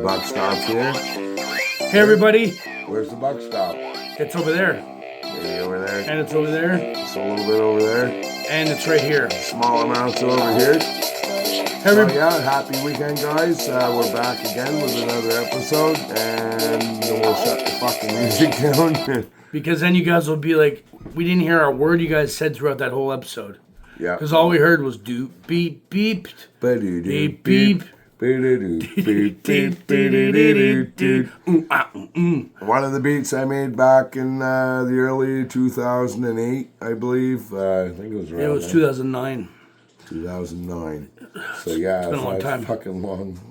Buck stops here. Hey everybody, Where's the buck stop? it's over there, Maybe over there. and it's over there, It's a little bit over there. and it's right here. Small amounts over here. Hey, So yeah, happy weekend, guys. We're back again with another episode, and we'll shut the fucking music down. Because then you guys will be like, we didn't hear a word you guys said throughout that whole episode. Yeah. Because all we heard was do beep beep beep beep. One of the beats I made back in the early 2008, I believe. I think it was around It was then. 2009. 2009. So yeah, been a long that's time. fucking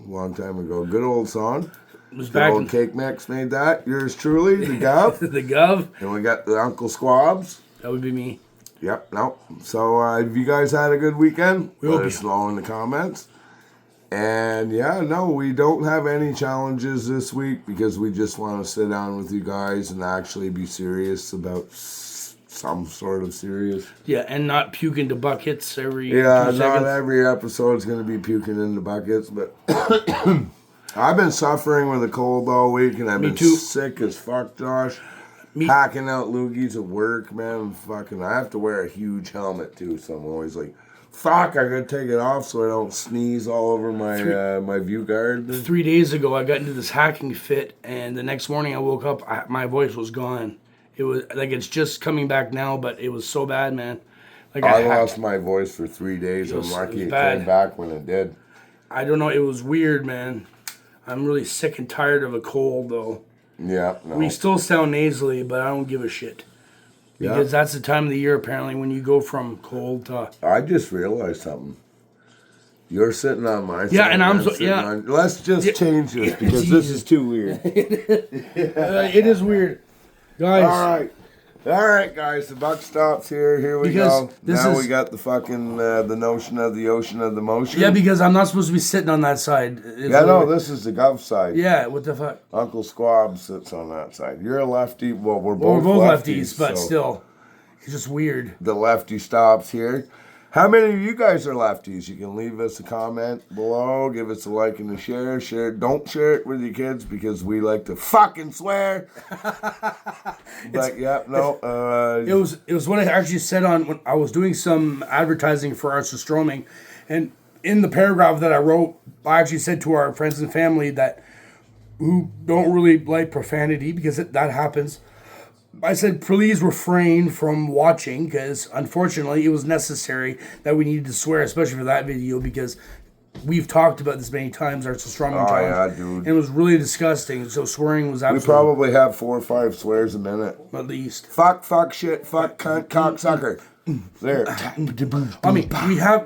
long time ago. Good old song. It was Good back old in Cake Mix made that. Yours truly, the Gov. the Gov. And we got the Uncle Squabs. That would be me. Yep, no. So have you guys had a good weekend? We hope Let you- us know in the comments. And yeah, no, we don't have any challenges this week because we just want to sit down with you guys and actually be serious about some sort of serious. Yeah, and not puke into buckets every Yeah, 2 not seconds. every episode is going to be puking in the buckets, but I've been suffering with a cold all week, and I've Me been too. sick as fuck, Josh. Me- Packing out loogies at work, man. Fucking, I have to wear a huge helmet too, so I'm always like, fuck, I gotta take it off so I don't sneeze all over my my view guard. 3 days ago, I got into this hacking fit, and the next morning I woke up, my voice was gone. It was like it's just coming back now, but it was so bad, man. Like I hacked- lost my voice for 3 days. It was- I'm lucky it was it bad. came back when it did. I don't know. It was weird, man. I'm really sick and tired of a cold, though. Yeah, no. We still sound nasally, but I don't give a shit. Yeah. Because that's the time of the year, apparently, when you go from cold to... I just realized something. You're sitting on my side. Yeah, and I'm sitting yeah. on- let's just change this because this is too weird. It is weird. Guys, All right, guys. The buck stops here. Here we Because go. this Now is- we got the fucking the notion of the ocean of the motion. yeah, because I'm not supposed to be sitting on that side. It's Yeah, no, weird. this is the Gov side. Yeah, what the fuck? Uncle Squab sits on that side. You're a lefty. Well, we're Well, both, we're both lefties, but so still. It's just weird. the lefty stops here. How many of you guys are lefties? You can leave us a comment below, give us a like and a share. Share. Don't share it with your kids because we like to fucking swear. But yeah, no. It was what I actually said on when I was doing some advertising for Arts of Stroming, and in the paragraph that I wrote, I actually said to our friends and family that who don't really like profanity because that happens. I said, please refrain from watching because unfortunately it was necessary that we needed to swear, especially for that video because we've talked about this many times, Arts of Stroming challenge. yeah, dude. And it was really disgusting. So swearing was we absolutely probably have 4 or 5 swears a minute. at least. Fuck, shit, fuck, cunt, cocksucker. There. I mean,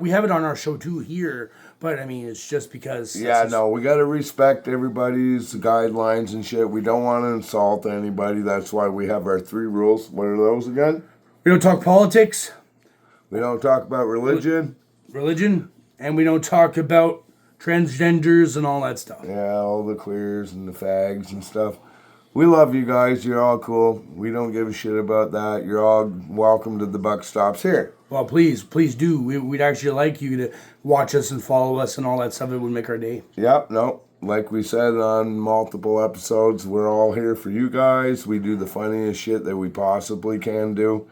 we have it on our show too here, but I mean, it's just because. Yeah, it's no, we got to respect everybody's guidelines and shit. We don't want to insult anybody. That's why we have our 3 rules. What are those again? We don't talk politics, We don't talk about religion. religion, and we don't talk about transgenders and all that stuff. Yeah, all the queers and the fags and stuff. We love you guys. You're all cool. We don't give a shit about that. You're all welcome to the buck stops here. Well, please do. We'd actually like you to watch us and follow us and all that stuff. It would make our day. Yep, no. Like we said on multiple episodes, we're all here for you guys. We do the funniest shit that we possibly can do.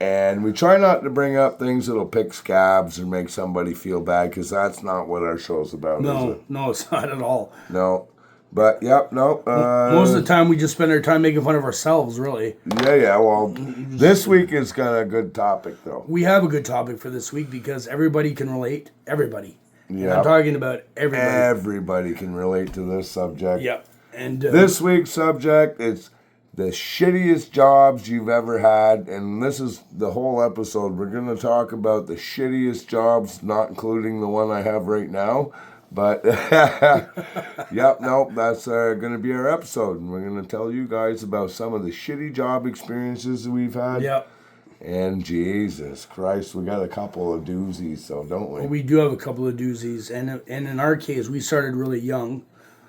And we try not to bring up things that'll pick scabs or make somebody feel bad, because that's not what our show's about, is No, it? no, it's not at all. No. But, yep, no. Most of the time, we just spend our time making fun of ourselves, really. Yeah, well, this week is kind of a good topic, though. We have a good topic for this week because everybody can relate. Everybody. And Yep. I'm talking about everybody. Everybody can relate to this subject. Yep. And This week's subject is the shittiest jobs you've ever had, and this is the whole episode. We're going to talk about the shittiest jobs, not including the one I have right now. But, yep, nope, that's going to be our episode, and we're going to tell you guys about some of the shitty job experiences that we've had. Yep. And Jesus Christ, we got a couple of doozies, so don't we? We do have a couple of doozies, and in our case, we started really young,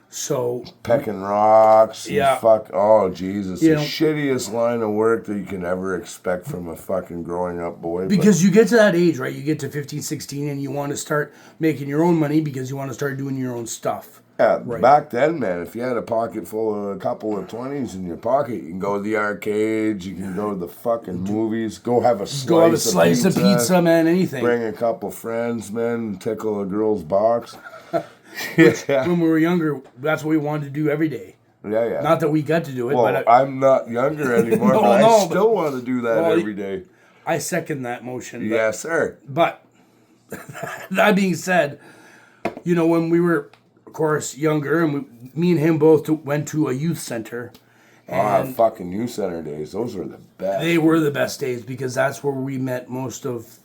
so Pecking rocks. And Yeah. Oh, Jesus. You The know- shittiest line of work that you can ever expect from a fucking growing up boy. because you get to that age, right? You get to 15, 16, and you want to start making your own money because you want to start doing your own stuff. Yeah, Right. back then, man, if you had a pocket full of a couple of 20s in your pocket, you can go to the arcades, you can go to the fucking movies, go have a Go have a slice of pizza, man. Anything. bring a couple friends, man, tickle a girl's box. Yeah, When we were younger, that's what we wanted to do every day. yeah. Not that we got to do it, Well, but I'm not younger anymore, No, but no, I but- still want to do that Well, every day. I second that motion. But, Yes, sir. But that being said, you know, when we were, of course, younger, and me and him both went to a youth center. Fucking youth center days. Those were the best. They were the best days because that's where we met most of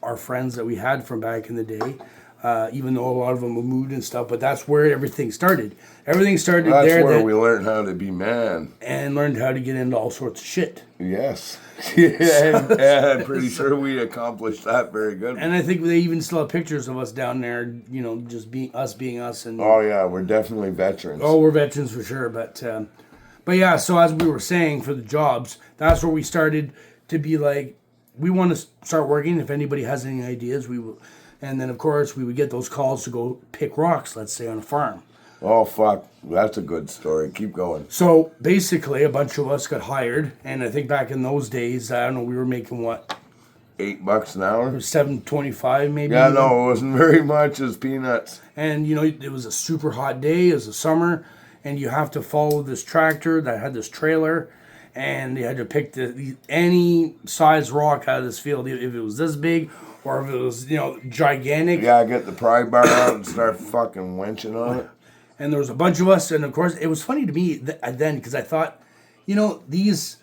our friends that we had from back in the day. Even though a lot of them were moved and stuff, but that's where everything started. Everything started That's there where we learned how to be man. and learned how to get into all sorts of shit. Yes. Yeah, and I'm pretty sure we accomplished that very good. And I think they even still have pictures of us down there, you know, just being us. And Oh yeah, we're definitely veterans. we're veterans for sure. But yeah, so as we were saying for the jobs, that's where we started to be like, we want to start working. If anybody has any ideas, we will. And then of course we would get those calls to go pick rocks, let's say on a farm. Oh fuck, that's a good story. Keep going. So basically, a bunch of us got hired, and I think back in those days, I don't know, we were making what, $8 an hour. $7.25 maybe. Yeah, no, it wasn't very much as peanuts. And you know, it was a super hot day, it was the summer, and you have to follow this tractor that had this trailer, and you had to pick any size rock out of this field, if it was this big or if it was, you know, gigantic. Yeah, get the pry bar out and start fucking winching on it. And there was a bunch of us, and of course, it was funny to me then because I thought, you know, these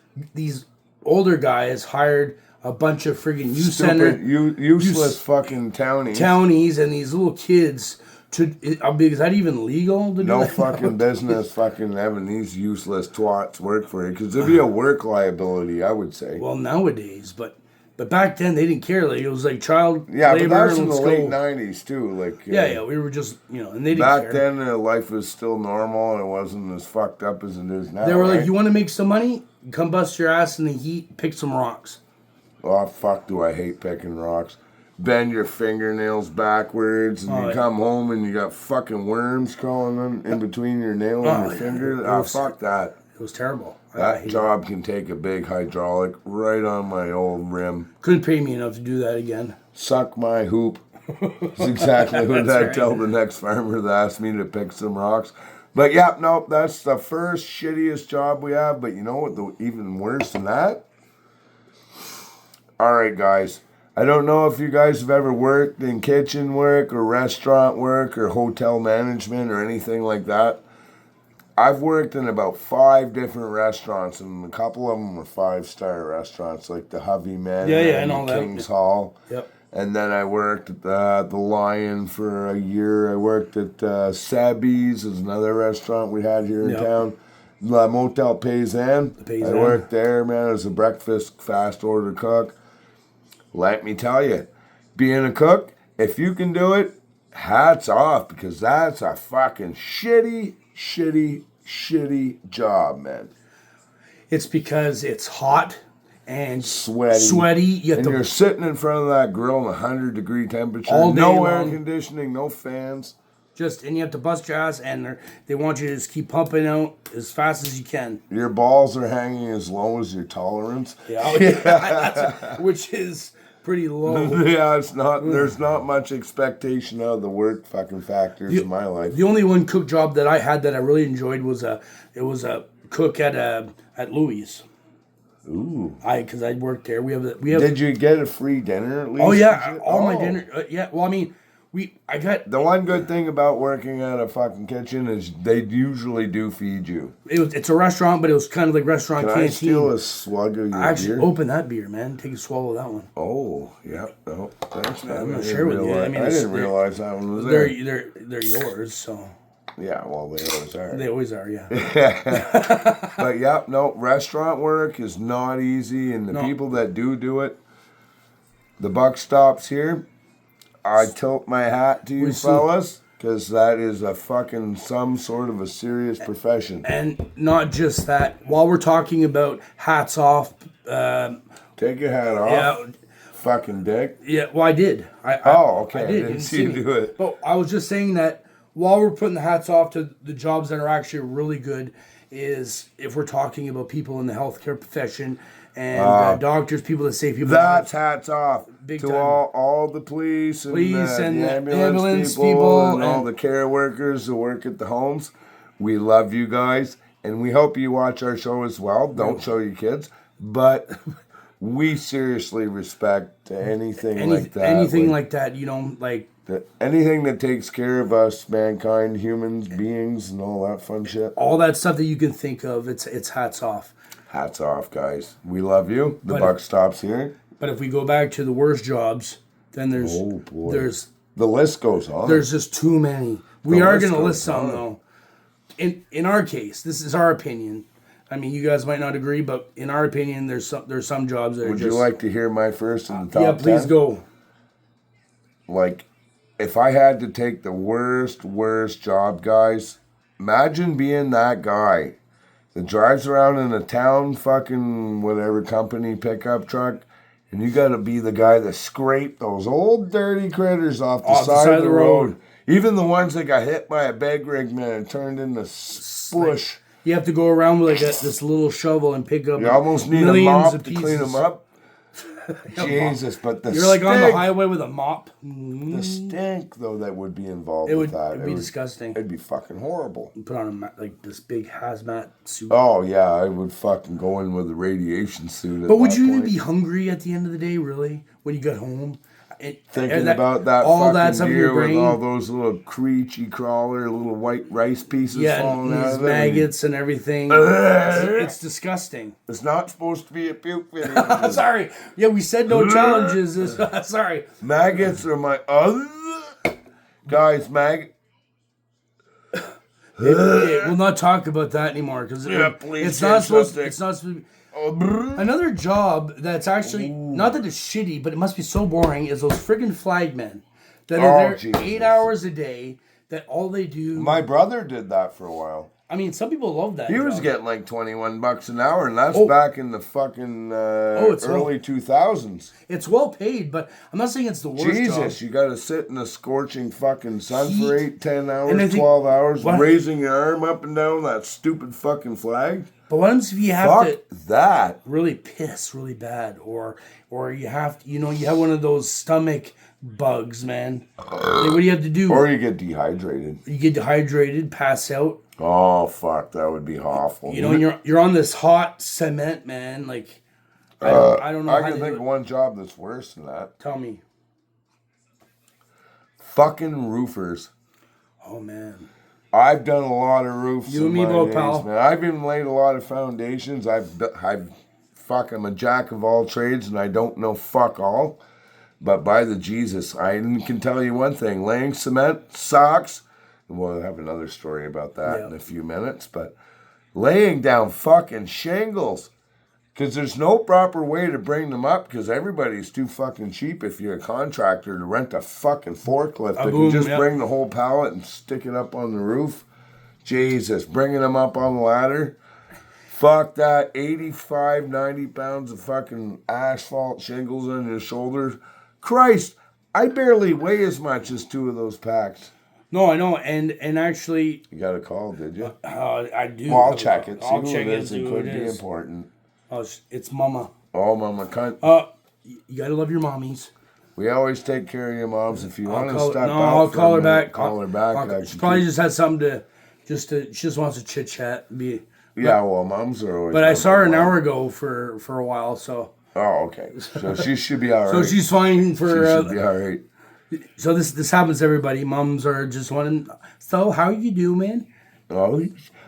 older guys hired a bunch of friggin' youth center Useless fucking townies. townies and these little kids to. Is that even legal to do No that? fucking business fucking having these useless twats work for you. Because there'd be a work liability, I would say. Well, nowadays, but back then they didn't care. Like, it was like child Yeah, labor. but that's in the let's late go. 90s too. Like Yeah, we were just, you know, and they didn't back care. then, life was still normal and it wasn't as fucked up as it is now. They were like, right? "You want to make some money? Come bust your ass in the heat, pick some rocks." Oh, fuck, do I hate picking rocks. Bend your fingernails backwards and Oh, you yeah. come home and you got fucking worms crawling in between your nail Oh, and your yeah. finger. It Ah, was- fuck that. It was terrible. I That hate it. job can take a big hydraulic right on my old rim. Couldn't pay me enough to do that again. Suck my hoop. That's exactly what That's I right. tell the next farmer that asks me to pick some rocks. But yeah, no, that's the first shittiest job we have. But you know what? Even worse than that? All right, guys. I don't know if you guys have ever worked in kitchen work or restaurant work or hotel management or anything like that. I've worked in about 5 different restaurants, and a couple of them were 5-star restaurants, like the Hovey Man Yeah, I and know that. King's Hall. Yep. And then I worked at the Lion for a year. I worked at Sabby's, is another restaurant we had here in Yep. town. La Motel Paysan. Paysan. I worked there, man, as a breakfast fast order cook. Let me tell you, being a cook, if you can do it, hats off, because that's a fucking shitty job, man. It's because it's hot and Sweaty. You have And to you're sitting in front of that grill in 100-degree temperature. All day no air long. conditioning, no fans. and you have to bust your ass, and they want you to just keep pumping out as fast as you can. Your balls are hanging as low as your tolerance. Yeah, which is pretty low. Yeah, it's not. There's not much expectation out of the work fucking factors in my life. The only one cook job that I had that I really enjoyed was a cook at Louis. Ooh. Because I worked there. We have. Did you get a free dinner at least? Oh yeah, Did you? all my Oh. dinner. Yeah, well, I mean, I got. The one good thing about working at a fucking kitchen is they usually do feed you. It's a restaurant, but it was kind of like restaurant Can canteen. I steal a slug of your Actually, beer? open that beer, man. Take a swallow of that one. Oh, yeah. No, thanks, man. I'm not I sure didn't with you. I realize- mean, I it's- didn't realize that one was They're there. they're yours, so Yeah, well, they always are. they always are. Yeah. But yeah, no, restaurant work is not easy, and the No. people that do it, the buck stops here. I tilt my hat to you We see- fellas, because that is a fucking some sort of a serious profession. And not just that. While we're talking about hats off, Take your hat off, yeah, fucking dick. yeah. Well, I did. Oh, okay. I I did. didn't see you me. do it. But I was just saying that while we're putting the hats off to the jobs that are actually really good, is if we're talking about people in the healthcare profession and doctors, people that save people. That's hats off Big to time. all the police and the ambulance people and all the care workers who work at the homes. We love you guys, and we hope you watch our show as well. Don't show your kids, but we seriously respect anything like that. Anything like that, you know, like anything that takes care of us, mankind, humans, beings, and all that fun shit. all that stuff that you can think of. It's hats off. Hats off, guys. We love you. The buck stops here. But if we go back to the worst jobs, then there's The list goes on. there's just too many. We are going to goes list some on. though. In our case, this is our opinion. I mean, you guys might not agree, but in our opinion, there's some jobs that are Would just. you like to hear my first in the top 10? Yeah, please go. Like, if I had to take the worst job, guys, imagine being that guy that drives around in a town fucking whatever company pickup truck, and you got to be the guy that scraped those old dirty critters off the side of the road. Even the ones that got hit by a bag rig man and turned into spush. You have to go around with like this little shovel and pick up. You almost need a millions mop of to clean them up. Jesus, but the You're like on the stink- highway with a mop. The stink, though, that would be involved It with would that. it'd be disgusting. It'd be fucking horrible. Put on like this big hazmat suit. Oh, yeah, I would fucking go in with a radiation suit. But would you even be hungry at the end of the day, really, when you got home? thinking about that all fucking that's up in deer your with brain? all those little creechy crawler, little white rice pieces falling and out these of them? maggots and everything. It's disgusting. It's not supposed to be a puke video. Sorry. Yeah, we said no challenges. Sorry. Maggots are my guys. We'll not talk about that anymore because please it's not change supposed. subject. It's not supposed to be. Another job that's actually not that it's shitty, but it must be so boring. Is those friggin' flagmen that are there Jesus. 8 hours a day? That all they do. My brother did that for a while. I mean, some people love that. He was job. getting like $21 an hour, and that's back in the fucking it's early 2000s. It's well paid, but I'm not saying it's the worst Jesus, job. you got to sit in the scorching fucking sun for Heat. 8, 10 And I hours, think- 12 hours, What? raising your arm up and down that stupid fucking flag. But what happens if you have Fuck to that. really piss really bad, or you have to, you have one of those stomach bugs, man? Like, what do you have to do? Or you get dehydrated. You get dehydrated, pass out. Oh, fuck, that would be awful. You know, and you're on this hot cement, man. Like, I don't know. I how can to think do of it. one job that's worse than that. Tell me. Fucking roofers. Oh man. I've done a lot of roofs. You and me in my both, days, pal. man. I've even laid a lot of foundations. I'm a jack of all trades, and I don't know fuck all. But by the Jesus, I can tell you one thing: laying cement sucks. And we'll have another story about that in a few minutes. But laying down fucking shingles, because there's no proper way to bring them up, because everybody's too fucking cheap if you're a contractor to rent a fucking forklift that can just bring the whole pallet and stick it up on the roof. Jesus, bringing them up on the ladder. Fuck that, 85, 90 pounds of fucking asphalt shingles on your shoulders. Christ, I barely weigh as much as 2 of those packs. No, I know, and actually, You got a call, did you? I do. Well, I'll check it. See I'll who check it it. is. See It who could it be is. important. Oh, it's Mama. Oh, mama cunt. You gotta love your mommies. We always take care of your moms. If you want to Call- step no, out, I'll for call a her minute, back. Call her back. She probably just had something to she just wants to chit chat. Yeah, well, moms are always. But I saw her an welcome. hour ago for a while, so Oh, okay. So she should be all right. so she's fine She for. should be all right. So this happens to everybody. Moms are just wanting. So how you doing? Oh,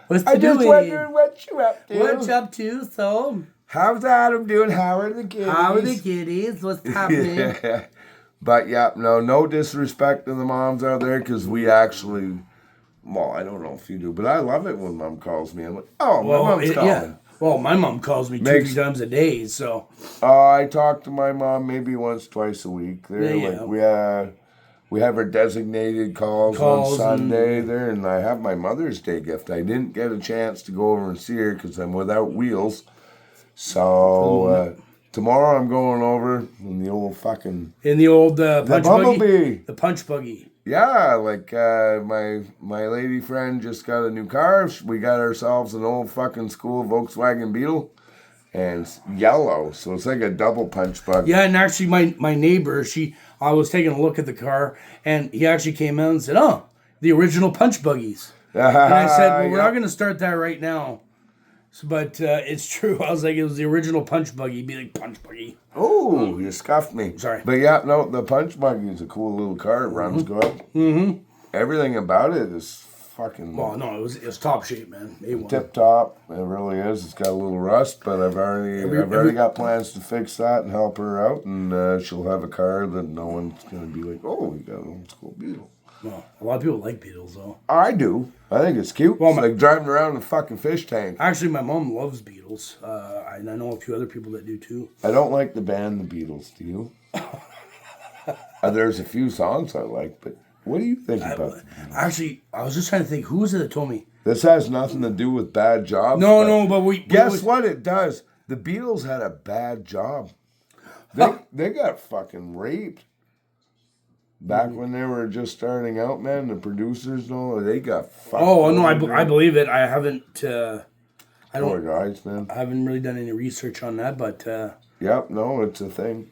What's I you just doing? wondering what you up to. What you up to? So How's Adam doing? How are the kids? how are the kiddies? What's happening? Yeah. But yeah, no disrespect to the moms out there, because we actually, well, I don't know if you do, but I love it when mom calls me. I'm like, oh, my mom's calling. yeah. Well, my mom calls me 2-3 times a day, so I talk to my mom maybe once, twice a week. They're Yeah, like, we have our designated calls on Sunday there, and I have my Mother's Day gift. I didn't get a chance to go over and see her because I'm without wheels. So tomorrow I'm going over in the old fucking in the old punch bumblebee. buggy, the punch buggy. Yeah, like my lady friend just got a new car. We got ourselves an old fucking school Volkswagen Beetle, and it's yellow, so it's like a double punch bug. Yeah, and actually, my neighbor, I was taking a look at the car, and he actually came out and said, "Oh, the original punch buggies." And I said, "Well, we're not going to start that right now." So, but it's true. I was like, it was the original punch buggy. Be like punch buggy. Oh, you scuffed me. Sorry. But yeah, no, the punch buggy is a cool little car. It runs good. Mm-hmm. Everything about it is fucking Well, no, it was top shape, man. A1. tip top. It really is. It's got a little rust, but I've already got plans to fix that and help her out, and she'll have a car that no one's gonna be like, oh, you got an old school Beetle. Well, a lot of people like Beetles, though. I do. I think it's cute. Well, it's like driving around in a fucking fish tank. Actually, my mom loves Beetles. And I know a few other people that do too. I don't like the band The Beatles. Do you? There's a few songs I like, but what do you think about it? Actually, I was just trying to think, who was it that told me? This has nothing to do with bad jobs. No, but we... Guess what it does? The Beatles had a bad job. They got fucking raped. Back when they were just starting out, man, the producers and all, they got fucked. Oh, no, I believe it. I haven't... Poor guys, man. I haven't really done any research on that, but... Yep, no, it's a thing.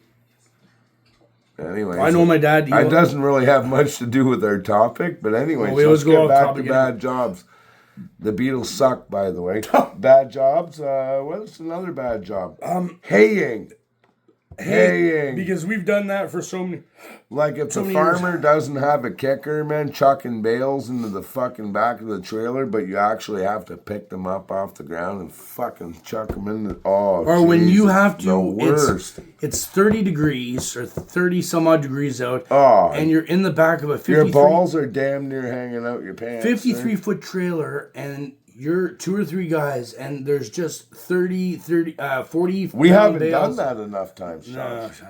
Anyway, I know my dad... It doesn't really have much to do with our topic, but anyway, Well, we let's always go get off back to topic bad jobs. The Beatles suck, by the way. Bad jobs? What's another bad job? Haying. Haying. Because we've done that for so many... Like if the farmer doesn't have a kicker, man, chucking bales into the fucking back of the trailer, but you actually have to pick them up off the ground and fucking chuck them in the... Oh, Or when you have the to... worst. It's 30 degrees or 30 some odd degrees out, Oh, and you're in the back of a 53... Your balls are damn near hanging out your pants. 53-foot trailer, and you're 2 or 3 guys, and there's just 40 We haven't bales. done that enough times, Sean. No, fuck.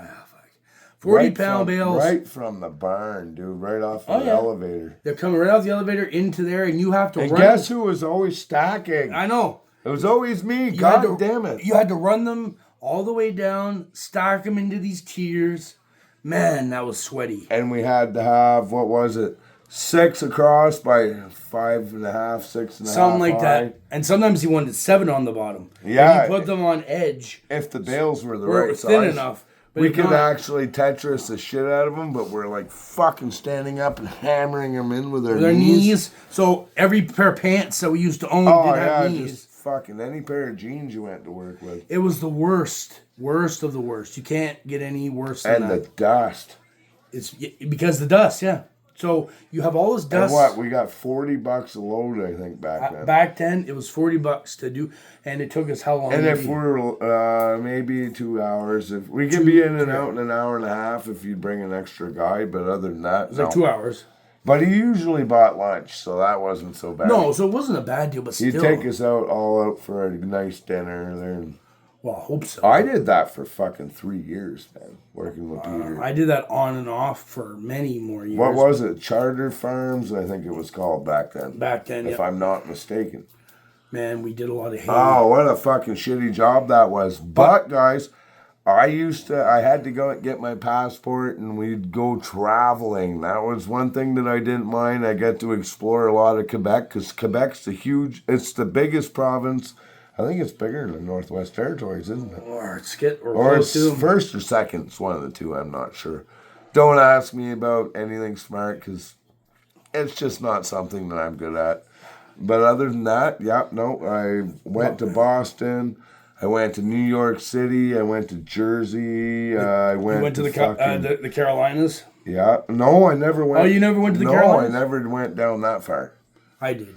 40-pound bales. Right from the barn, dude. Right off the elevator. They're coming right off the elevator into there, and you have to And run. guess who was always stacking? I know. It was always me. You God had to- damn it. You had to run them all the way down, stack them into these tiers. Man, that was sweaty. And we had to have, what was it? 6 across by 5.5, 6.5. Something like high. that. And sometimes you wanted 7 on the bottom. Yeah. And you put them on edge. If the bales were the Or right thin size. enough. But We if could not- actually Tetris the shit out of them, but we're like fucking standing up and hammering them in with our their knees. knees. So every pair of pants that we used to own Oh, did yeah, have knees. just fucking any pair of jeans you went to work with. It was the worst of the worst. You can't get any worse than And that. the dust. It's because the dust, yeah. So you have all this And dust. what? We got $40 a load, I think, back then. Back then, it was $40 to do, and it took us how long? And if maybe? we're maybe 2 hours, if we could be in and out in an hour and a half if you bring an extra guy, but other than that, It was like 2 hours. But he usually bought lunch, so that wasn't so bad. No, so it wasn't a bad deal, but still. He'd take us all out for a nice dinner there. And Well, I hope so. I did that for fucking 3 years, man, working with Peter. I did that on and off for many more years. What was it? Charter Farms, I think it was called back then. Back then, if yeah. I'm not mistaken. Man, we did a lot of hay. Oh, what a fucking shitty job that was. But guys, I had to go and get my passport and we'd go traveling. That was one thing that I didn't mind. I get to explore a lot of Quebec because Quebec's it's the biggest province. I think it's bigger than Northwest Territories, isn't it? Or it's Or it's first or second. It's one of the two. I'm not sure. Don't ask me about anything smart because it's just not something that I'm good at. But other than that, I went to Boston. I went to New York City. I went to Jersey. I went to fucking, the Carolinas. Yeah. No, I never went. Oh, you never went to the No, Carolinas? I never went down that far. I did.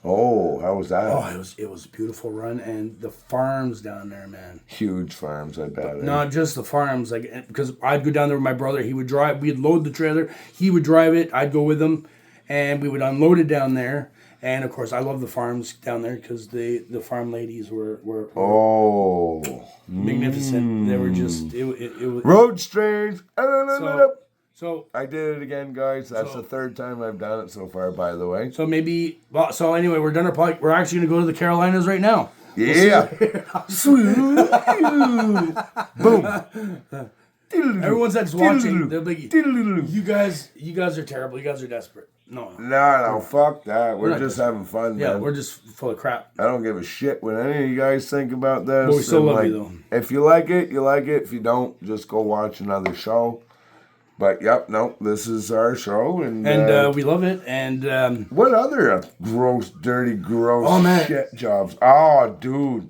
Oh, how was that? Oh, it was a beautiful run, and the farms down there, man. Huge farms, I bet. Not just the farms, like because I'd go down there with my brother. He would drive. We'd load the trailer. He would drive it. I'd go with him, and we would unload it down there. And of course, I love the farms down there because the farm ladies were magnificent. They were just it was Road strange. so I did it again, guys. That's the third time I've done it so far, by the way. so maybe so anyway, we're done our podcast. We're actually gonna go to the Carolinas right now. Yeah. Sweet. Boom. Everyone's that's watching, they're like, Diddle-doo. you guys are terrible. You guys are desperate. No. No, fuck that. We're not just desperate. having fun, Yeah, man. we're just full of crap. I don't give a shit what any of you guys think about this. But we still And, love you, though. If you like it, you like it. If you don't, just go watch another show. But, yep, nope, this is our show. And we love it. And what other gross, dirty, gross Oh, man. shit jobs? Oh, dude.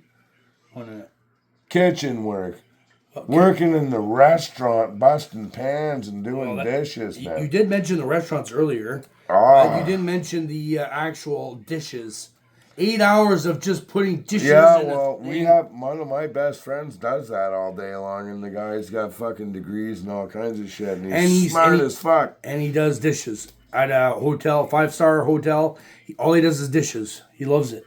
hold on. Kitchen work. Working in the restaurant, busting pans and doing dishes, man. You did mention the restaurants earlier. You didn't mention the actual dishes. 8 hours of just putting dishes Yeah, in well, we have one of my best friends does that all day long, and the guy's got fucking degrees and all kinds of shit, and he's smart as fuck. And he does dishes at a hotel, 5-star hotel. All he does is dishes. He loves it.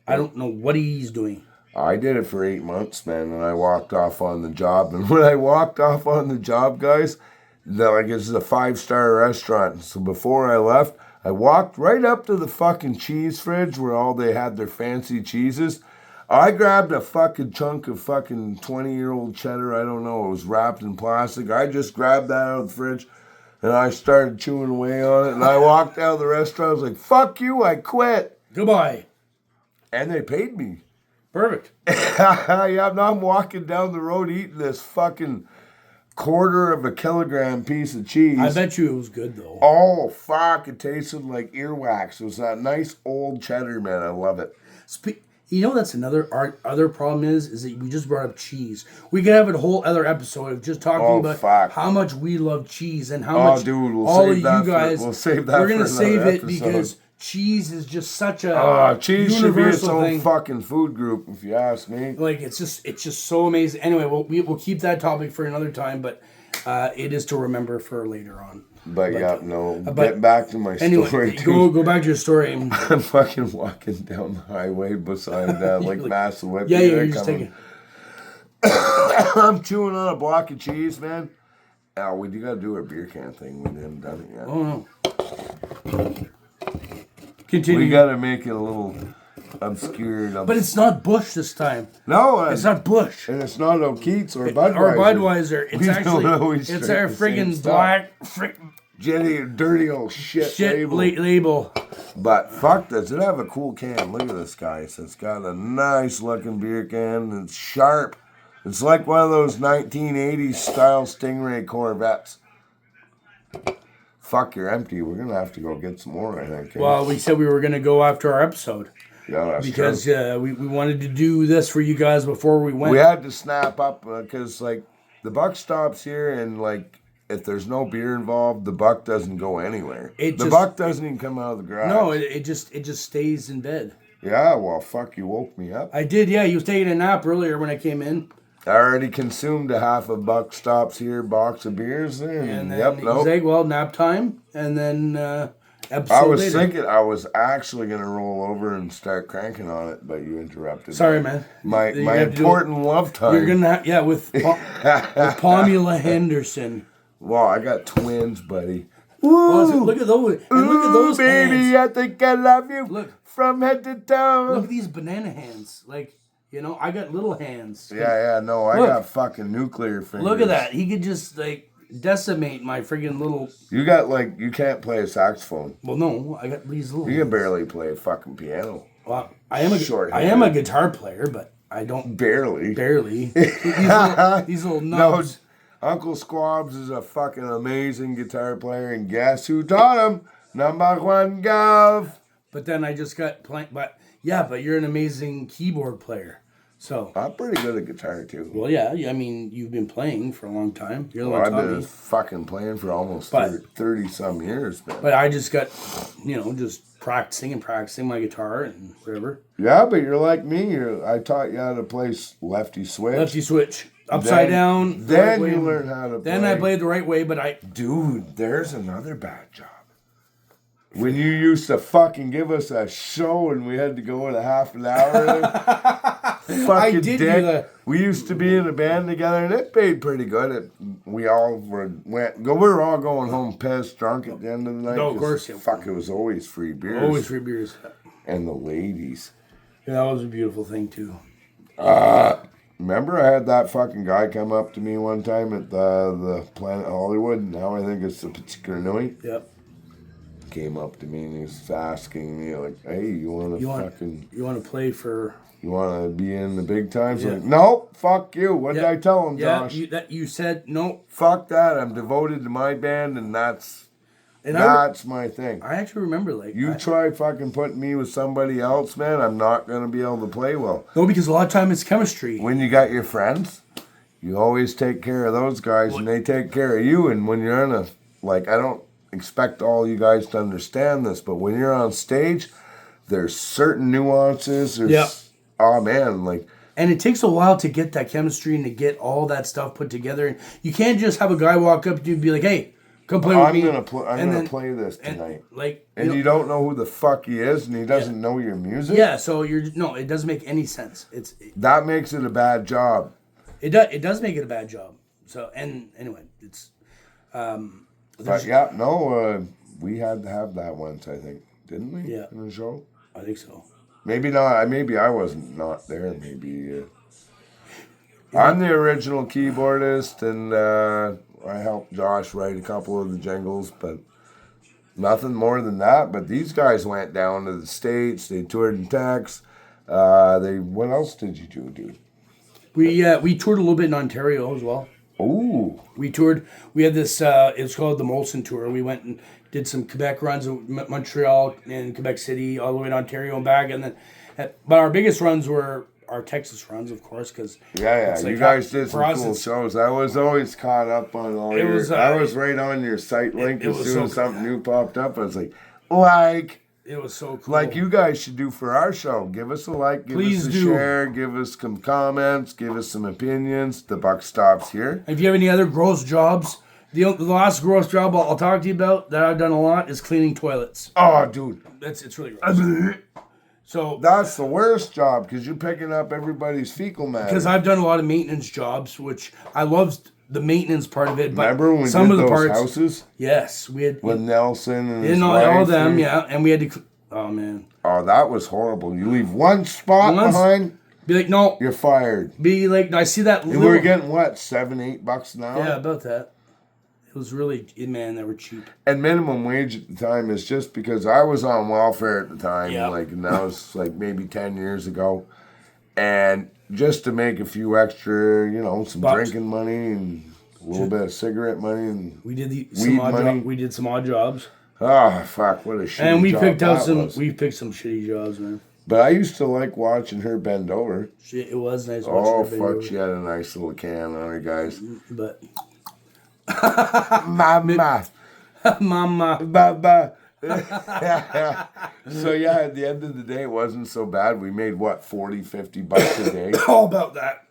I don't know what he's doing. I did it for 8 months, man, and I walked off on the job. And when I walked off on the job, guys, this is a 5-star restaurant. So before I left, I walked right up to the fucking cheese fridge where all they had their fancy cheeses. I grabbed a fucking chunk of fucking 20-year-old cheddar. I don't know. It was wrapped in plastic. I just grabbed that out of the fridge, and I started chewing away on it. And I walked out of the restaurant. I was like, fuck you, I quit. Goodbye. And they paid me. Perfect. Yeah, now I'm walking down the road eating this fucking 1/4 of a kilogram piece of cheese. I bet you it was good, though. Oh, fuck. It tasted like earwax. It was that nice old cheddar, man. I love it. You know, that's our other problem is that we just brought up cheese. We could have a whole other episode of just talking about how much we love cheese and how much dude, all of you guys. We'll save that. We're gonna for save another it episode. because cheese is just such a cheese should be its universal own thing. fucking food group, if you ask me. Like it's just so amazing. Anyway, we'll keep that topic for another time, but it is to remember for later on. But get back to my Anyway, story. go back to your story. I'm fucking walking down the highway beside that like massive whip. Yeah, you're just taking. I'm chewing on a block of cheese, man. Oh, we gotta do our beer can thing. We haven't done it yet. Oh no. Continue. We gotta make it a little obscured. But it's not Bush this time. No, It's not Bush. and it's not O'Keats or Budweiser. Or Budweiser. It's We actually don't always it's drink our the same friggin' stuff. black Jenny, dirty old shit label. label. But fuck this. It have a cool can. Look at this guy. So it's got a nice looking beer can. And it's sharp. It's like one of those 1980s style Stingray Corvettes. Fuck, you're empty. We're gonna have to go get some more, I think. Well, we said we were going to go after our episode Yeah, that's because true. we wanted to do this for you guys before we went. We had to snap up because like the buck stops here, and like if there's no beer involved, the buck doesn't go anywhere. The buck doesn't even come out of the garage. No, it just stays in bed. Yeah, well, fuck, you woke me up. I did, yeah. He was taking a nap earlier when I came in. I already consumed a half a buck stops here, box of beers there. And then Yep, he's nope. like, well, nap time. And then episode I was later. thinking I was actually going to roll over and start cranking on it, but you interrupted. Sorry, me. man. My You have to do- important love time. You're going to, with Pamela Henderson. Well, I got twins, buddy. Well, so look at those. And look at those baby, hands. I think I love you. Look. From head to toe. Look at these banana hands. Like, I got little hands. Yeah, no, I Look. got fucking nuclear fingers. Look at that. He could just, decimate my friggin' little... You got, you can't play a saxophone. Well, no, I got these little... You can barely play a fucking piano. Well, I am a guitar player, but I don't... Barely. Barely. these little No, nubs. Uncle Squabs is a fucking amazing guitar player, and guess who taught him? Number one Gov. But then I just got playing... But you're an amazing keyboard player. So... I'm pretty good at guitar, too. Well, yeah, I mean, you've been playing for a long time. You're the Well, one I've taught been me. fucking playing for almost But- 30-some years, man. But I just got, just practicing my guitar and whatever. Yeah, but you're like me. I taught you how to play lefty switch. Lefty switch. Upside down. the Then right you way. learn how to play. Then I played the right way, but I... Dude, there's another bad job. When you used to fucking give us a show and we had to go in a half an hour. Fucking I did do dick. that. We used to be in a band together and it paid pretty good. We were all going home pissed, drunk at the end of the night. No, of 'cause course, yeah. Fuck, it was always free beers. Always free beers. And the ladies. Yeah, that was a beautiful thing, too. Remember, I had that fucking guy come up to me one time at the Planet Hollywood. Now I think it's the particular Nui. Yep. Came up to me and he's asking me like, "Hey, you want to play for? You want to be in the big times?" Yeah. Like, no, fuck you. What did I tell him, Yeah, Josh? you said no. Fuck that. I'm devoted to my band, and that's my thing. I actually remember Try fucking putting me with somebody else, man. I'm not gonna be able to play well. No, because a lot of time it's chemistry. When you got your friends, you always take care of those guys, and they take care of you. And when you're in I don't expect all you guys to understand this, but when you're on stage, there's certain nuances. Oh man, and it takes a while to get that chemistry and to get all that stuff put together. And you can't just have a guy walk up to you and be like, "Hey, come play with me." I'm gonna play this tonight. And you don't know who the fuck he is, and he doesn't know your music. Yeah, so it doesn't make any sense. That makes it a bad job. It does make it a bad job. So anyway, it's. But yeah, no, we had to have that once, I think, didn't we? Yeah. In the show. I think so. Maybe not. Maybe I wasn't not there. Maybe. I'm the original keyboardist, and I helped Josh write a couple of the jingles, but nothing more than that. But these guys went down to the States. They toured in Texas. What else did you do, dude? We toured a little bit in Ontario as well. Ooh. We toured. We had this. It's called the Molson Tour. We went and did some Quebec runs in Montreal and Quebec City, all the way to Ontario and back. And then, but our biggest runs were our Texas runs, of course, because you guys did some cool shows. I was always caught up on all I was right on your site link as soon as something new popped up. I was like. It was so cool. Like you guys should do for our show. Give us a like, give us a share, give us some comments, give us some opinions. The buck stops here. If you have any other gross jobs, the last gross job I'll talk to you about that I've done a lot is cleaning toilets. Oh, dude. It's really gross. So that's the worst job because you're picking up everybody's fecal matter. Because I've done a lot of maintenance jobs, which I loved the maintenance part of it. But remember when some we of did the those parts, houses? Yes, we had with Nelson and his all wife, of them, and we had to. Oh man. Oh, that was horrible. You leave one spot behind. Be like, no, you're fired. Be like, I see that. And we were getting what, $7-8 an hour? Yeah, about that. It was really, man, they were cheap. And minimum wage at the time is just because I was on welfare at the time, and that was maybe 10 years ago. And just to make a few extra, some drinking money and a little bit of cigarette money and we did weed money. We did some odd jobs. Oh, fuck, what a shitty job. And we picked some shitty jobs, man. But I used to like watching her bend over. It was nice watching her bend over. She had a nice little can on her, guys. But Mama. Mama. So yeah, at the end of the day, it wasn't so bad. We made what, $40-50 a day. All about that.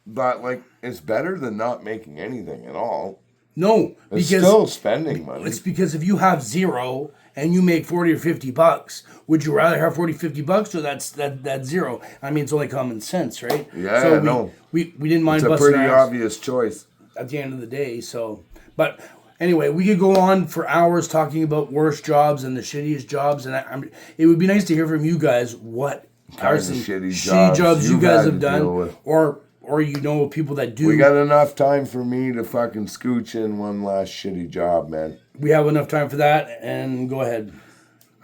But it's better than not making anything at all. No, it's still spending money. It's because if you have zero and you make $40 or $50, would you rather have $40-50 or that's zero? I mean, it's only common sense, right? Yeah, so no. We didn't mind. It's a pretty obvious choice at the end of the day. So, but anyway, we could go on for hours talking about worst jobs and the shittiest jobs, and it would be nice to hear from you guys what are some shitty jobs you guys have done, or people that do. We got enough time for me to fucking scooch in one last shitty job, man. We have enough time for that, and go ahead.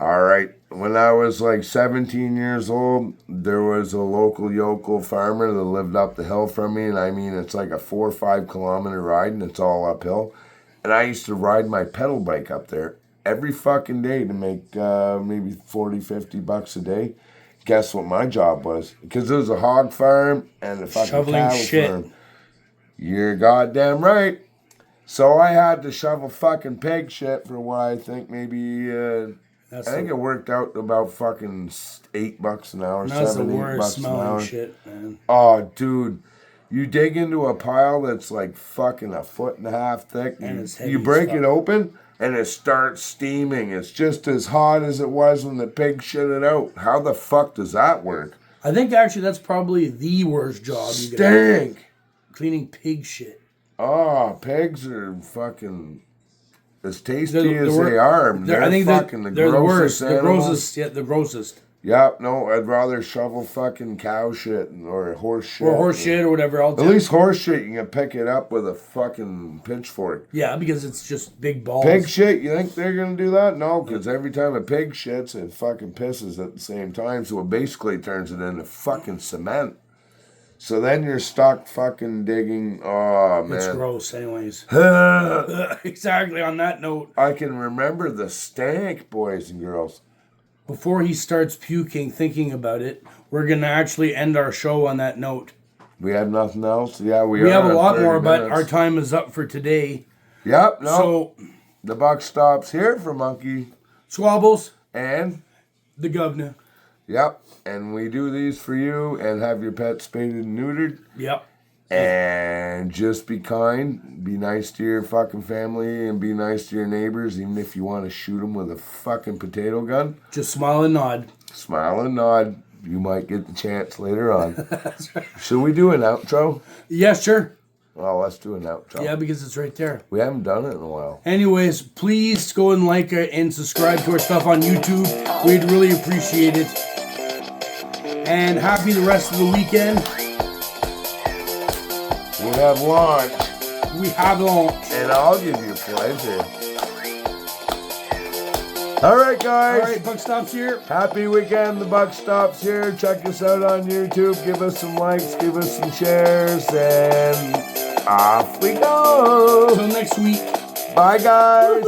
All right. When I was 17 years old, there was a local yokel farmer that lived up the hill from me, and I mean, it's like a 4 or 5 kilometer ride, and it's all uphill. And I used to ride my pedal bike up there every fucking day to make maybe $40-50 a day. Guess what my job was? Because it was a hog farm and a fucking cattle farm. You're goddamn right. So I had to shovel fucking pig shit for what I think maybe, I think it worked out to about fucking $8 an hour, That's $7, the worst $8 an smelling hour. shit, man. Oh, dude. You dig into a pile that's fucking 1.5 foot thick. And you break it open. And it starts steaming. It's just as hot as it was when the pig shit it out. How the fuck does that work? I think actually that's probably the worst job you could have. Cleaning pig shit. Oh, pigs are fucking as tasty as they are. I think fucking the grossest. The grossest. Yeah, the grossest. Yep, no, I'd rather shovel fucking cow shit or horse shit. Or horse shit or whatever else. At least horse shit, you can pick it up with a fucking pitchfork. Yeah, because it's just big balls. Pig shit, you think they're gonna do that? No, because every time a pig shits, it fucking pisses at the same time, so it basically turns it into fucking cement. So then you're stuck fucking digging. Oh, man. It's gross, anyways. Exactly, on that note. I can remember the stank, boys and girls. Before he starts puking, thinking about it, we're going to actually end our show on that note. We have nothing else? Yeah, we We have are a lot 30 more, but minutes. our time is up for today. Yep, no. So, The buck stops here for Monkey. Swabbles, And, the governor. yep, and we do these for you and have your pet spaded and neutered. Yep. And just be kind, be nice to your fucking family, and be nice to your neighbors, even if you want to shoot them with a fucking potato gun. Just smile and nod. Smile and nod. You might get the chance later on. That's right. Should we do an outro? Yeah, sure. Well, let's do an outro. Yeah, because it's right there. We haven't done it in a while. Anyways, please go and like and subscribe to our stuff on YouTube. We'd really appreciate it. And happy the rest of the weekend. We have lunch, We have lunch. and I'll give you pleasure. All right, guys. All right, Buck Stops here. Happy weekend. The buck stops here. Check us out on YouTube. Give us some likes. Give us some shares. And off we go. Till next week. Bye, guys.